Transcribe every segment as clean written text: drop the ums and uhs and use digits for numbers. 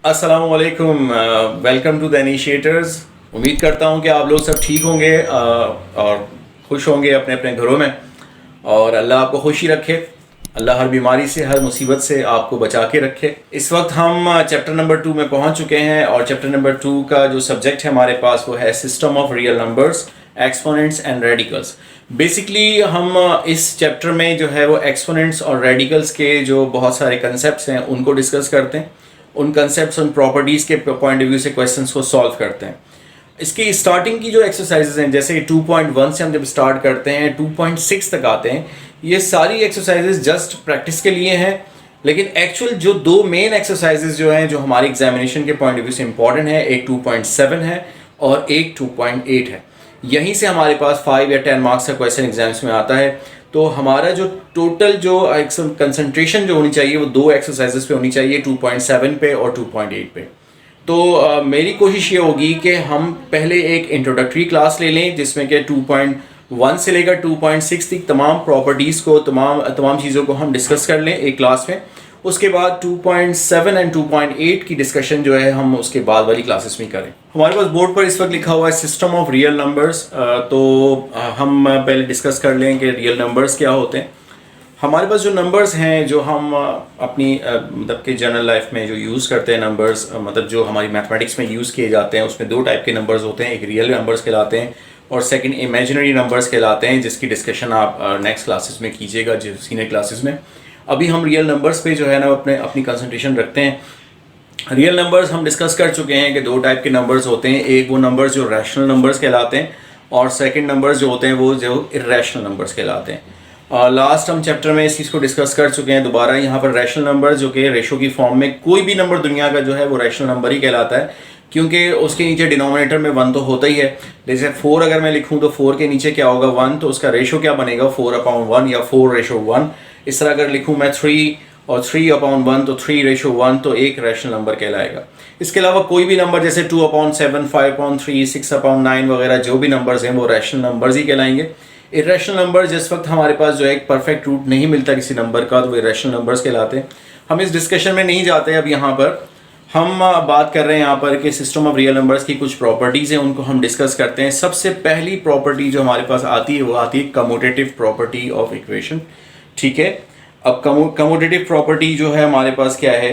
अस्सलाम वालेकुम, welcome to the initiators. उम्मीद करता हूँ कि आप लोग सब ठीक होंगे और खुश होंगे अपने अपने घरों में, और अल्लाह आपको खुशी रखे। अल्लाह हर बीमारी से, हर मुसीबत से आपको बचा के रखे। इस वक्त हम चैप्टर नंबर 2 में पहुँच चुके हैं, और चैप्टर नंबर 2 का जो सब्जेक्ट है हमारे पास वो है system of real numbers, exponents and radicals. Basically हम इस चैप्टर में जो है वो एक्सपोनेंट्स और रेडिकल्स के जो बहुत सारे कंसेप्ट्स हैं उनको डिस्कस करते हैं। उन कंसेप्ट्स, उन प्रॉपर्टीज़ के पॉइंट ऑफ व्यू से क्वेश्चंस को सॉल्व करते हैं। इसकी स्टार्टिंग की जो एक्सरसाइजेज हैं, जैसे 2.1 से हम जब स्टार्ट करते हैं 2.6 तक आते हैं, ये सारी एक्सरसाइजेज जस्ट प्रैक्टिस के लिए हैं। लेकिन एक्चुअल जो दो मेन एक्सरसाइजेज जो हैं, जो हमारी एग्जामिनेशन के पॉइंट ऑफ व्यू से इंपॉर्टेंट है, एक 2.7 है और एक 2.8 है। यहीं से हमारे पास 5 या 10 मार्क्स का क्वेश्चन एग्जाम्स में आता है। तो हमारा जो टोटल जो कंसंट्रेशन जो होनी चाहिए वो दो एक्सरसाइजेस पे होनी चाहिए, 2.7 पे और 2.8 पे। तो मेरी कोशिश ये होगी कि हम पहले एक इंट्रोडक्टरी क्लास ले लें, जिसमें कि 2.1 से लेकर 2.6 तक तमाम प्रॉपर्टीज़ को, तमाम चीज़ों को हम डिस्कस कर लें एक क्लास में। उसके बाद 2.7 एंड 2.8 की डिस्कशन जो है हम उसके बाद वाली क्लासेस में करें। हमारे पास बोर्ड पर इस वक्त लिखा हुआ है सिस्टम ऑफ रियल नंबर्स। तो हम पहले डिस्कस कर लें कि रियल नंबर्स क्या होते हैं। हमारे पास जो नंबर्स हैं, जो हम अपनी मतलब कि जनरल लाइफ में जो यूज़ करते हैं नंबर्स, मतलब जो हमारी मैथमेटिक्स में यूज़ किए जाते हैं, उसमें दो टाइप के नंबर्स होते हैं। एक रियल नंबर्स कहलाते हैं और सेकंड इमेजिनरी नंबर्स कहलाते हैं, जिसकी डिस्कशन आप नेक्स्ट क्लासेस में कीजिएगा, जो सीनियर क्लासेस में। अभी हम रियल नंबर्स पे जो है ना अपनी कंसंट्रेशन रखते हैं। रियल नंबर्स हम डिस्कस कर चुके हैं कि दो टाइप के नंबर्स होते हैं। एक वो नंबर्स जो रैशनल नंबर्स कहलाते हैं, और सेकंड नंबर्स जो होते हैं वो जो इर्रेशनल नंबर्स कहलाते हैं। लास्ट हम चैप्टर में इस चीज़ को डिस्कस कर चुके हैं। दोबारा यहाँ पर रैशनल नंबर जो कि रेशो की फॉर्म में, कोई भी नंबर दुनिया का जो है वो रैशनल नंबर ही कहलाता है, क्योंकि उसके नीचे डिनोमिनेटर में 1 तो होता ही है। जैसे 4 अगर मैं लिखूँ तो 4 के नीचे क्या होगा, 1, तो उसका रेशो क्या बनेगा, 4/1 या 4:1। इस तरह अगर लिखूँ मैं 3 और 3/1, तो 3:1, तो एक रैशनल नंबर कहलाएगा। इसके अलावा कोई भी नंबर जैसे 2/7, 5/3, 6/9 वगैरह जो भी नंबर्स हैं वो रैशनल नंबर्स ही कहलाएंगे। इर्रेशनल नंबर जिस वक्त हमारे पास जो है एक परफेक्ट रूट नहीं मिलता किसी नंबर का, तो वो इर्रेशनल नंबर्स कहलाते हैं। हम इस डिस्कशन में नहीं जाते। अब यहाँ पर हम बात कर रहे हैं यहाँ पर कि सिस्टम ऑफ रियल नंबर्स की कुछ प्रॉपर्टीज़ हैं, उनको हम डिस्कस करते हैं। सबसे पहली प्रॉपर्टी जो हमारे पास आती है वो आती है कम्यूटेटिव प्रॉपर्टी ऑफ इक्वेशन। ठीक है, अब कम्यूटेटिव प्रॉपर्टी जो है हमारे पास क्या है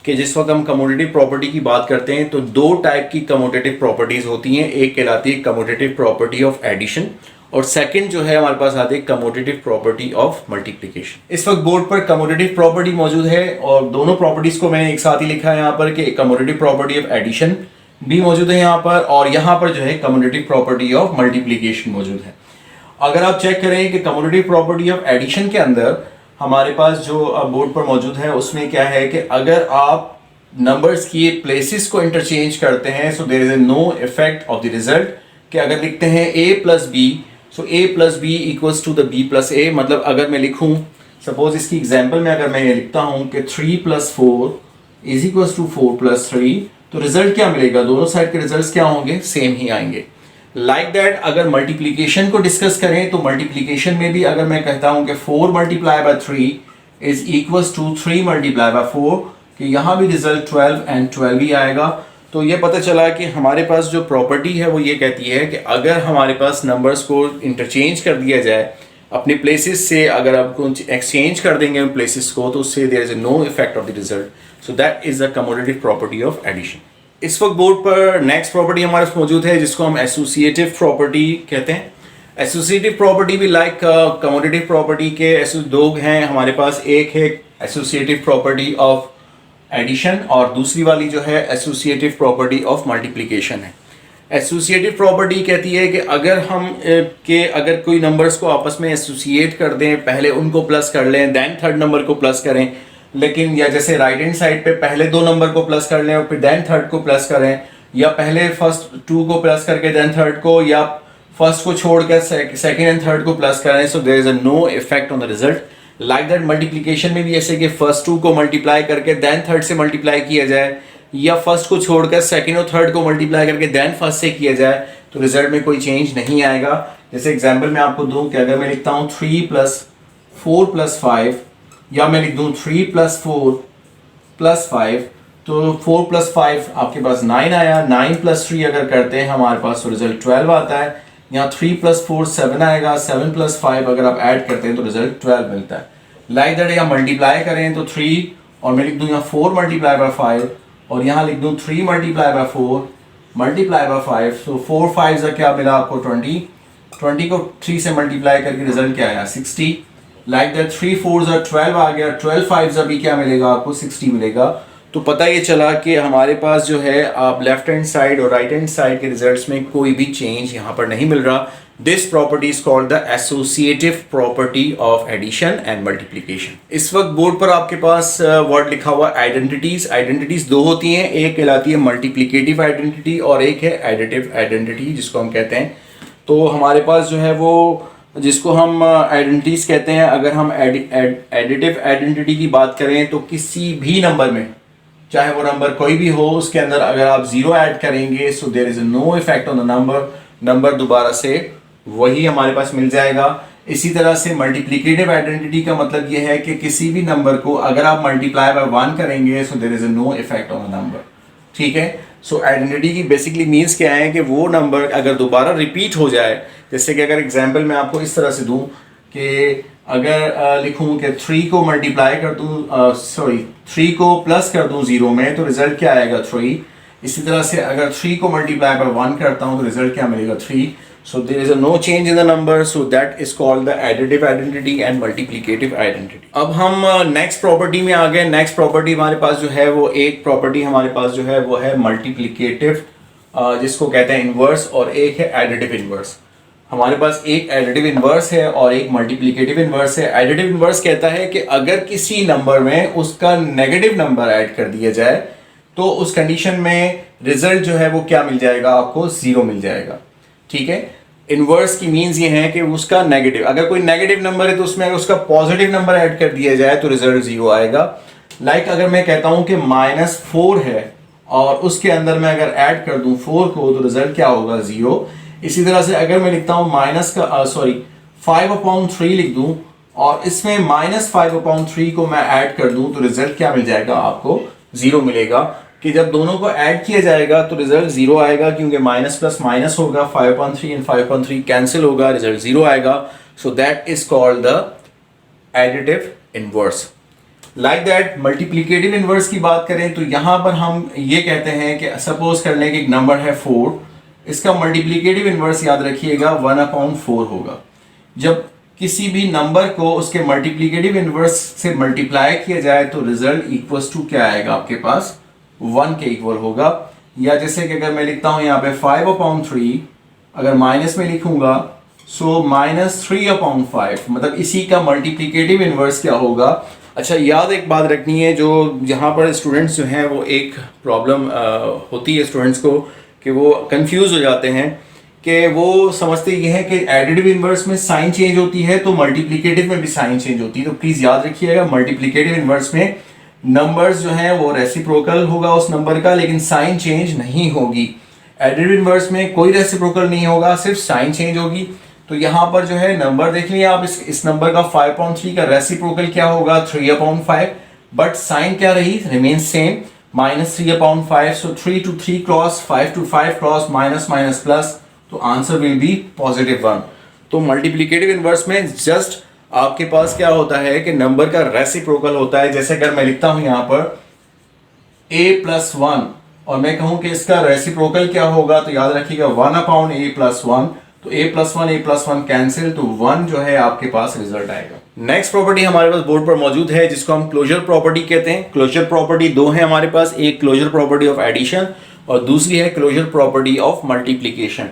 कि जिस वक्त हम कम्यूटेटिव प्रॉपर्टी की बात करते हैं तो दो टाइप की कम्यूटेटिव प्रॉपर्टीज़ होती हैं। एक कहलाती है कम्यूटेटिव प्रॉपर्टी ऑफ एडिशन, और सेकंड जो है हमारे पास आती है कम्यूटेटिव प्रॉपर्टी ऑफ मल्टीप्लिकेशन। इस वक्त बोर्ड पर कम्यूटेटिव प्रॉपर्टी मौजूद है, और दोनों प्रॉपर्टीज़ को मैंने एक साथ ही लिखा है यहाँ पर कि कम्यूटेटिव प्रॉपर्टी ऑफ एडिशन भी मौजूद है यहाँ पर, और यहाँ पर जो है कम्यूटेटिव प्रॉपर्टी ऑफ मल्टीप्लिकेशन मौजूद है। अगर आप चेक करें कि कम्यूटेटिव प्रॉपर्टी ऑफ एडिशन के अंदर हमारे पास जो बोर्ड पर मौजूद है उसमें क्या है कि अगर आप नंबर्स की प्लेसेस को इंटरचेंज करते हैं, so there is a no effect of the result. कि अगर लिखते हैं a plus B, so a plus B equals to the b plus a। मतलब अगर मैं लिखूं, सपोज इसकी एग्जांपल में अगर मैं ये लिखता हूं कि 3 + 4 इज इक्वल्स टू 4 + 3, तो रिजल्ट क्या मिलेगा, दोनों साइड के रिजल्ट्स क्या होंगे, सेम ही आएंगे। लाइक दैट अगर मल्टीप्लिकेशन को डिस्कस करें तो मल्टीप्लिकेशन में भी अगर मैं कहता हूं कि 4 × 3 इज इक्वल्स टू 3 × 4, कि यहाँ भी रिजल्ट 12 एंड 12 ही आएगा। तो ये पता चला कि हमारे पास जो प्रॉपर्टी है वो ये कहती है कि अगर हमारे पास नंबर्स को इंटरचेंज कर दिया जाए अपने प्लेसेस से, अगर आप एक्सचेंज कर देंगे उन प्लेसेस को, तो उससे there is no effect of the result. So that is the commutative property of addition. इस वक्त बोर्ड पर नेक्स्ट प्रॉपर्टी हमारे पास मौजूद है, जिसको हम एसोसिएटिव प्रॉपर्टी कहते हैं। एसोसिएटिव प्रॉपर्टी भी लाइक कम्यूटेटिव प्रॉपर्टी के ऐसे दो हैं हमारे पास। एक है एसोसिएटिव प्रॉपर्टी ऑफ एडिशन, और दूसरी वाली जो है एसोसिएटिव प्रॉपर्टी ऑफ मल्टीप्लिकेशन है। एसोसिएटिव प्रॉपर्टी कहती है कि अगर कोई नंबर्स को आपस में एसोसिएट कर दें, पहले उनको प्लस कर लें देन थर्ड नंबर को प्लस करें, लेकिन या जैसे राइट हैंड साइड पे पहले 2 नंबर को प्लस कर लें और फिर देन थर्ड को प्लस करें, या पहले फर्स्ट 2 को प्लस करके देन थर्ड को, या फर्स्ट को छोड़कर सेकंड एंड थर्ड को प्लस करें, so there is a no effect on the result. Like that multiplication में भी ऐसे कि फर्स्ट 2 को मल्टीप्लाई करके देन थर्ड से मल्टीप्लाई किया जाए, या फर्स्ट को छोड़कर सेकंड और थर्ड को मल्टीप्लाई करके देन फर्स्ट से किया जाए, तो रिजल्ट में कोई चेंज नहीं आएगा। जैसे एग्जांपल मैं आपको दूं कि अगर मैं लिखता हूं 3 + 4 + 5, या मैं लिख दूं 3 + 4 + 5, तो 4 + 5 आपके पास 9 आया। 9 + 3 अगर करते हैं हमारे पास तो रिजल्ट 12 आता है। यहाँ 3 + 4 7 आएगा। 7 + 5 अगर आप ऐड करते हैं तो रिजल्ट 12 मिलता है। लाइक दैट यहाँ मल्टीप्लाई करें तो 3 और मैं लिख दूँ यहाँ 4 × 5 और यहाँ लिख दूँ 3 × 4 मल्टीप्लाई बाय 5। तो 4 5 का क्या मिला आपको 20। 20 को 3 से मल्टीप्लाई करके रिजल्ट क्या आया 60। लाइक दैट 3 4 12 आ गया। 12 5 भी क्या मिलेगा आपको 60 मिलेगा। तो पता ये चला कि हमारे पास जो है आप लेफ्ट हैंड साइड और राइट हैंड साइड के रिजल्ट्स में कोई भी चेंज यहाँ पर नहीं मिल रहा। This property is called the associative property of addition and multiplication. इस वक्त बोर्ड पर आपके पास वर्ड लिखा हुआ आइडेंटिटीज। आइडेंटिटीज दो होती हैं, एक कहलाती है मल्टीप्लिकेटिव आइडेंटिटी और एक है एडिटिव आइडेंटिटी जिसको हम कहते हैं। तो हमारे पास जो है वो जिसको हम आइडेंटिटीज कहते हैं, अगर हम एडिटिव आइडेंटिटी की बात करें तो किसी भी नंबर में चाहे वो नंबर कोई भी हो उसके अंदर अगर आप 0 ऐड करेंगे so there is no effect on the number दोबारा से वही हमारे पास मिल जाएगा। इसी तरह से मल्टीप्लिकेटिव आइडेंटिटी का मतलब ये है कि किसी भी नंबर को अगर आप मल्टीप्लाई बाय 1 करेंगे so there is no effect on the number. ठीक है। सो आइडेंटिटी की बेसिकली मीन्स क्या है कि वो नंबर अगर दोबारा रिपीट हो जाए, जैसे कि अगर एग्जांपल मैं आपको इस तरह से दूं कि अगर लिखूं कि 3 को मल्टीप्लाई कर दूं 3 को प्लस कर दूं 0 में तो रिजल्ट क्या आएगा 3। इसी तरह से अगर 3 को मल्टीप्लाई बाय 1 करता हूं तो रिजल्ट क्या मिलेगा 3। So there is no change in the number, so that is called the additive identity and multiplicative identity. अब हम नेक्स्ट प्रॉपर्टी में आ गए। नेक्स्ट प्रॉपर्टी हमारे पास जो है वो एक प्रॉपर्टी हमारे पास जो है वो है मल्टीप्लिकेटिव जिसको कहते हैं इनवर्स, और एक है एडिटिव इनवर्स। हमारे पास एक एडिटिव इनवर्स है और एक मल्टीप्लिकेटिव इनवर्स है। एडिटिव इनवर्स कहता है कि अगर किसी नंबर में उसका नेगेटिव नंबर ऐड कर दिया जाए तो उस कंडीशन में रिजल्ट जो है वो क्या मिल जाएगा आपको 0 मिल जाएगा। ठीक है। इनवर्स की मीन्स ये है कि उसका नेगेटिव, अगर कोई नेगेटिव नंबर है तो उसमें अगर उसका पॉजिटिव नंबर ऐड कर दिया जाए तो रिजल्ट 0 आएगा। लाइक अगर मैं कहता हूं कि -4 है और उसके अंदर मैं अगर ऐड कर दूं 4 को तो रिजल्ट क्या होगा 0। इसी तरह से अगर मैं लिखता हूं 5/3 लिख दूं और इसमें -5/3 को मैं ऐड कर दूं तो रिजल्ट क्या मिल जाएगा आपको 0 मिलेगा। कि जब दोनों को ऐड किया जाएगा तो रिजल्ट 0 आएगा क्योंकि माइनस प्लस माइनस होगा, 5/3 एंड 5/3 कैंसिल होगा, रिजल्ट 0 आएगा। सो that is called the additive inverse. Like that multiplicative inverse की बात करें तो यहां पर हम ये कहते हैं कि सपोज कर लें कि एक नंबर है 4, इसका मल्टीप्लिकेटिव इनवर्स याद रखिएगा 1/4 होगा। जब किसी भी नंबर को उसके मल्टीप्लिकेटिव इनवर्स से मल्टीप्लाई किया जाए तो रिजल्ट इक्वल्स टू क्या आएगा आपके पास 1 के इक्वल होगा। या जैसे कि अगर मैं लिखता हूं यहाँ पे 5/3 अगर माइनस में लिखूंगा सो -3/5 मतलब इसी का मल्टीप्लिकेटिव इनवर्स क्या होगा। अच्छा याद एक बात रखनी है, जो यहाँ पर स्टूडेंट्स जो हैं वो एक प्रॉब्लम होती है स्टूडेंट्स को कि वो कंफ्यूज हो जाते हैं कि वो समझते ये हैं कि एडिटिव इनवर्स में साइन चेंज होती है तो मल्टीप्लिकेटिव में भी साइन चेंज होती है। तो प्लीज़ याद रखिएगा मल्टीप्लिकेटिव इनवर्स में नंबर्स जो हैं वो रेसिप्रोकल होगा उस नंबर का, लेकिन साइन चेंज नहीं होगी। एडिटिव इनवर्स में कोई रेसिप्रोकल नहीं होगा, सिर्फ साइन चेंज होगी। तो यहाँ पर जो है नंबर देख लिया आप, इस नंबर का 5/3 का रेसिप्रोकल क्या होगा 3/5, बट साइन क्या रही remain same -3/5। So 3 to 3 cross 5 to 5 cross minus minus plus, तो आंसर विल बी +1। तो मल्टीप्लिकेटिव इनवर्स में जस्ट आपके पास क्या होता है कि नंबर का रेसिप्रोकल होता है। जैसे अगर मैं लिखता हूं यहां पर a+1 और मैं कहूं कि इसका रेसिप्रोकल क्या होगा तो याद रखिएगा 1/a+1। तो a+1 कैंसिल, तो 1 जो है आपके पास रिजल्ट आएगा। नेक्स्ट प्रॉपर्टी हमारे पास बोर्ड पर मौजूद है जिसको हम क्लोजर प्रॉपर्टी कहते हैं। क्लोजर प्रॉपर्टी दो है हमारे पास, एक क्लोजर प्रॉपर्टी ऑफ एडिशन और दूसरी है closure property of multiplication.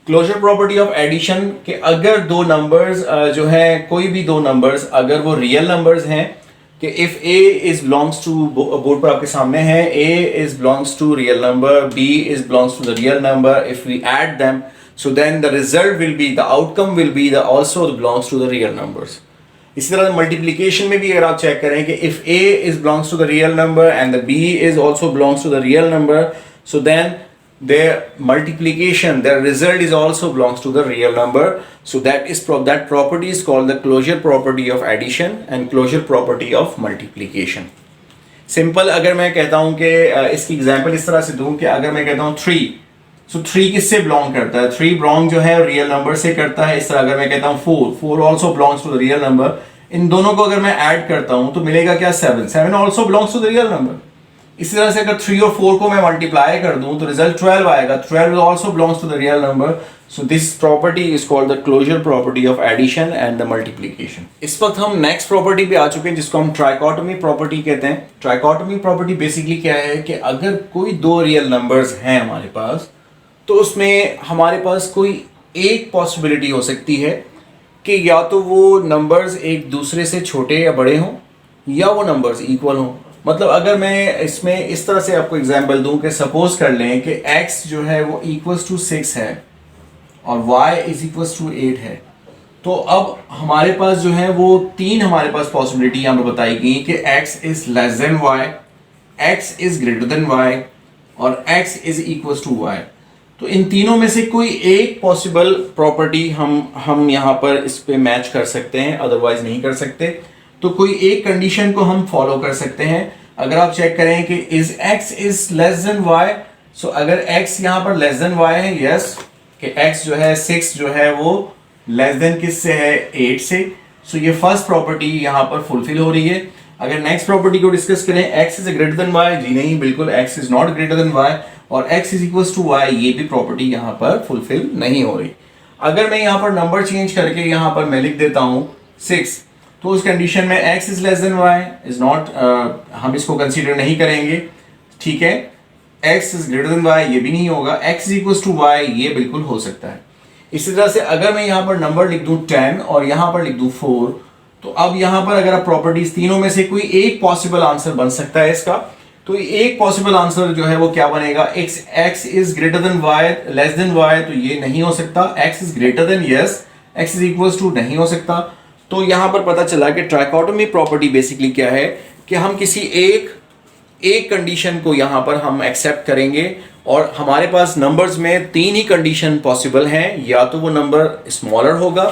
Closure property of addition के अगर दो नंबर्स जो है कोई भी दो नंबर्स अगर वो रियल नंबर्स हैं कि if a is belongs to, board पर आपके सामने है, a is belongs to real number, b is belongs to the real number, if we add them so then the result will be, the outcome will be the also belongs to the real numbers। इसी तरह multiplication में भी अगर आप check करें कि if a is belongs to the real number and the b is also belongs to the real number, so then their multiplication, their result is also belongs to the real number। So that is that property is called the closure property of addition and closure property of multiplication। Simple अगर मैं कहता हूँ कि इसकी example इस तरह से दूँ कि अगर मैं कहता हूँ 3, सो 3 किससे बिलोंग करता है? 3 बिलोंग जो है रियल नंबर से करता है। इस तरह अगर मैं कहता हूँ 4 also belongs to the real number. इन दोनों को अगर मैं ऐड करता हूँ तो मिलेगा क्या? 7 also belongs to the real number. इसी तरह से अगर 3 और 4 को मैं मल्टीप्लाई कर दूं तो रिजल्ट 12 आएगा। 12 also belongs to the real number. So this property is called the closure property of addition and the multiplication. इस वक्त हम नेक्स्ट प्रॉपर्टी पे आ चुके हैं जिसको हम ट्राइकोटोमी प्रॉपर्टी कहते हैं। ट्राइकोटोमी प्रॉपर्टी बेसिकली क्या है कि अगर कोई दो रियल नंबर्स हैं हमारे पास तो उसमें हमारे पास कोई एक पॉसिबिलिटी हो सकती है कि या तो वो नंबर्स एक दूसरे से छोटे या बड़े हों या वो नंबर्स इक्वल हों। मतलब अगर मैं इसमें इस तरह से आपको एग्जांपल दूं कि सपोज कर लें कि x जो है वो इक्वल्स टू 6 है और y इज इक्वल्स टू 8 है, तो अब हमारे पास जो है वो तीन हमारे पास पॉसिबिलिटी यहाँ पर बताई गई कि x is less than y, x is greater than y और x is equals to y। तो इन तीनों में से कोई एक पॉसिबल प्रॉपर्टी हम यहाँ पर इस पे मैच कर सकते हैं, अदरवाइज नहीं कर सकते। तो कोई एक कंडीशन को हम फॉलो कर सकते हैं। अगर आप चेक करें कि is x is less than y, सो अगर x यहाँ पर लेस देन y है, यस कि x जो है 6 जो है वो लेस देन किस से है? 8 से। सो ये फर्स्ट प्रॉपर्टी यहाँ पर फुलफिल हो रही है। अगर नेक्स्ट प्रॉपर्टी को डिस्कस करें, x is greater than y, जी नहीं, बिल्कुल x is not greater than y और x is equals to y, ये भी प्रॉपर्टी यहाँ पर फुलफिल नहीं हो रही। अगर मैं यहाँ पर नंबर चेंज करके यहाँ पर मैं लिख देता हूँ 6, तो उस कंडीशन में x is less than y is not, हम इसको कंसीडर नहीं करेंगे, ठीक है। x is greater than y ये भी नहीं होगा, x is equals to y ये बिल्कुल हो सकता है। इसी तरह से अगर मैं यहाँ पर नंबर लिख दूं 10 और यहाँ पर लिख दूं 4, तो अब यहाँ पर अगर आप प्रॉपर्टीज तीनों में से कोई एक पॉसिबल आंसर बन सकता है इसका, तो एक पॉसिबल आंसर जो है वो क्या बनेगा? x is greater than y less than y, तो ये नहीं हो सकता। x is greater than, yes, x is equals to नहीं हो सकता। तो यहाँ पर पता चला कि ट्राइकोटोमी प्रॉपर्टी बेसिकली क्या है कि हम किसी एक कंडीशन को यहाँ पर हम एक्सेप्ट करेंगे और हमारे पास नंबर्स में तीन ही कंडीशन पॉसिबल हैं, या तो वो नंबर स्मॉलर होगा,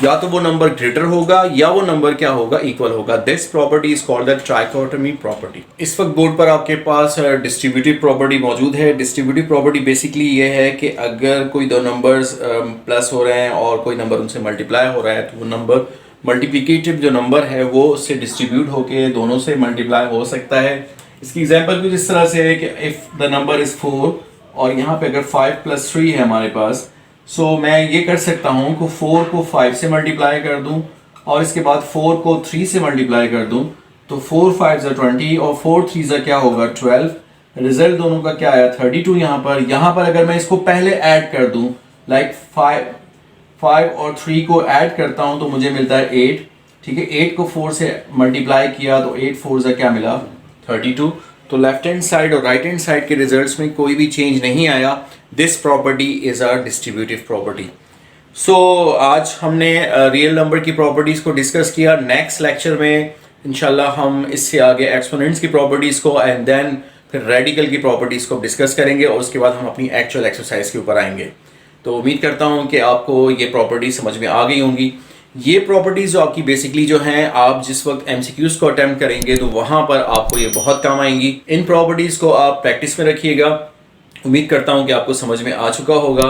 या तो वो नंबर ग्रेटर होगा, या वो नंबर क्या होगा? इक्वल होगा। This property is called the trichotomy property. इस वक्त बोर्ड पर आपके पास डिस्ट्रीब्यूटिव प्रॉपर्टी मौजूद है। डिस्ट्रीब्यूटिव प्रॉपर्टी बेसिकली ये है कि अगर कोई दो नंबर्स प्लस हो रहे हैं और कोई नंबर उनसे मल्टीप्लाई हो रहा है, तो वो नंबर मल्टीप्लिकेटिव जो नंबर है वो उससे डिस्ट्रीब्यूट होके दोनों से मल्टीप्लाई हो सकता है। इसकी एग्जांपल कुछ इस तरह से है कि इफ द नंबर इज 4 और यहाँ पे अगर 5 + 3 है हमारे पास, सो मैं ये कर सकता हूँ कि 4 को 5 से मल्टीप्लाई कर दूँ और इसके बाद 4 को 3 से मल्टीप्लाई कर दूँ, तो 4 5 20 और 4 3 क्या होगा? 12। रिजल्ट दोनों का क्या आया? 32। यहाँ पर अगर मैं इसको पहले ऐड कर दूँ, लाइक 5 और 3 को ऐड करता हूँ तो मुझे मिलता है 8, ठीक है। 8 को 4 से मल्टीप्लाई किया तो 8 4 क्या मिला? 32। तो लेफ्ट हैंड साइड और राइट हैंड साइड के रिजल्ट्स में कोई भी चेंज नहीं आया। This property is a distributive property. So आज हमने रियल नंबर की प्रॉपर्टीज को डिस्कस किया। नेक्स्ट लेक्चर में इंशाल्लाह हम इससे आगे एक्सपोनेंट्स की प्रॉपर्टीज को एंड देन फिर रेडिकल की प्रॉपर्टीज को डिस्कस करेंगे और उसके बाद हम अपनी एक्चुअल एक्सरसाइज के ऊपर आएंगे। तो उम्मीद करता हूँ कि आपको ये प्रॉपर्टीज समझ में आ गई होंगी। ये प्रॉपर्टीज जो आपकी बेसिकली जो हैं, आप जिस वक्त एमसीक्यूज को अटेम्प्ट करेंगे तो वहाँ पर आपको ये बहुत काम आएंगी। इन प्रॉपर्टीज को आप प्रैक्टिस में रखिएगा। उम्मीद करता हूँ कि आपको समझ में आ चुका होगा।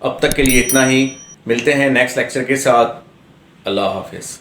अब तक के लिए इतना ही। मिलते हैं नेक्स्ट लेक्चर के साथ। अल्लाह हाफिज़।